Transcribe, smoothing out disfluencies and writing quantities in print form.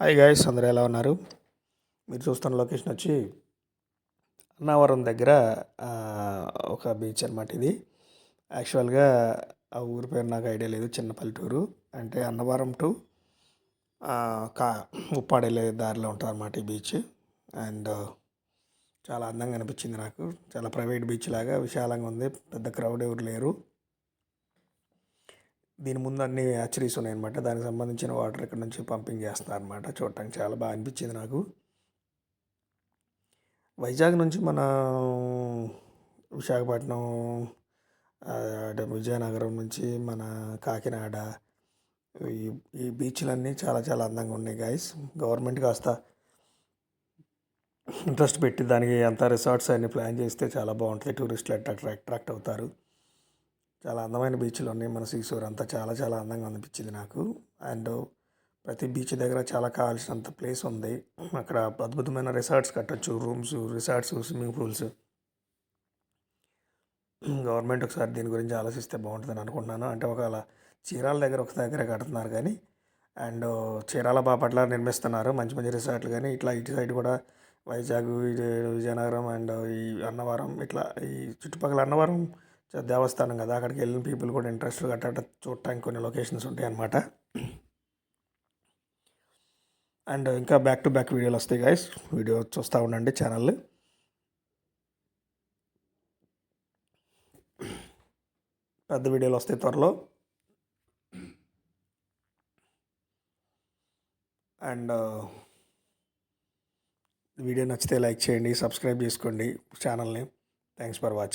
Hi guys, అందరూ ఎలా ఉన్నారు? మీరు చూస్తున్న లొకేషన్ వచ్చి అన్నవరం దగ్గర ఆ, ఒక బీచ్ అనమాట ఇది. యాక్చువల్గా ఆ ఊరి పేరు నాకు ఐడియా లేదు. చిన్న పల్లెటూరు అంటే అన్నవరం టు ఆ, కా ఉప్పాడ వెళ్ళే దారిలో ఉంటుంది అనమాట ఈ బీచ్. అండ్ చాలా అందంగా అనిపించింది నాకు. చాలా ప్రైవేట్ బీచ్ లాగా విశాలంగా ఉంది. పెద్ద క్రౌడ్ ఎవరు లేరు. దీని ముందు అన్ని హ్యాచరీస్ ఉన్నాయన్నమాట. దానికి సంబంధించిన వాటర్ ఇక్కడ నుంచి పంపింగ్ చేస్తున్నారు అనమాట. చూడటానికి చాలా బాగా అనిపించింది నాకు. వైజాగ్ నుంచి మన విశాఖపట్నం, అంటే విజయనగరం నుంచి మన కాకినాడ, ఈ ఈ బీచ్లన్నీ చాలా చాలా అందంగా ఉన్నాయి గైస్. గవర్నమెంట్ కాస్త ఇంట్రెస్ట్ పెట్టి దానికి అంత రిసార్ట్స్ అన్ని ప్లాన్ చేస్తే చాలా బాగుంటుంది. టూరిస్టులు అట్రాక్ట్ అవుతారు. చాలా అందమైన బీచ్లు ఉన్నాయి. మన సీసూర్ అంతా చాలా చాలా అందంగా అనిపించింది నాకు. అండ్ ప్రతి బీచ్ దగ్గర చాలా కావాల్సినంత ప్లేస్ ఉంది. అక్కడ అద్భుతమైన రిసార్ట్స్ కట్టొచ్చు. Rooms, resorts, swimming pools. Government ఒకసారి దీని గురించి ఆలోచిస్తే బాగుంటుందని అనుకుంటున్నాను. అంటే ఒకవేళ చీరాల దగ్గర ఒక దగ్గర కడుతున్నారు కానీ, అండ్ చీరాల బాపట్ల నిర్మిస్తున్నారు మంచి మంచి రిసార్ట్లు. కానీ ఇట్లా ఇటు సైడ్ కూడా వైజాగ్, విజయనగరం అండ్ ఈ అన్నవరం, ఇట్లా ఈ చుట్టుపక్కల అన్నవరం దేవస్థానం కదా, అక్కడికి వెళ్ళిన పీపుల్ కూడా ఇంట్రెస్ట్ గట్ట చూడటానికి కొన్ని లొకేషన్స్ ఉంటాయి అన్నమాట. అండ్ ఇంకా బ్యాక్ టు బ్యాక్ వీడియోలు వస్తాయి గైస్. వీడియో చూస్తూ ఉండండి ఛానల్. పెద్ద వీడియోలు వస్తాయి త్వరలో. అండ్ వీడియో నచ్చితే లైక్ చేయండి, సబ్స్క్రైబ్ చేసుకోండి ఛానల్ని. Thanks for watching.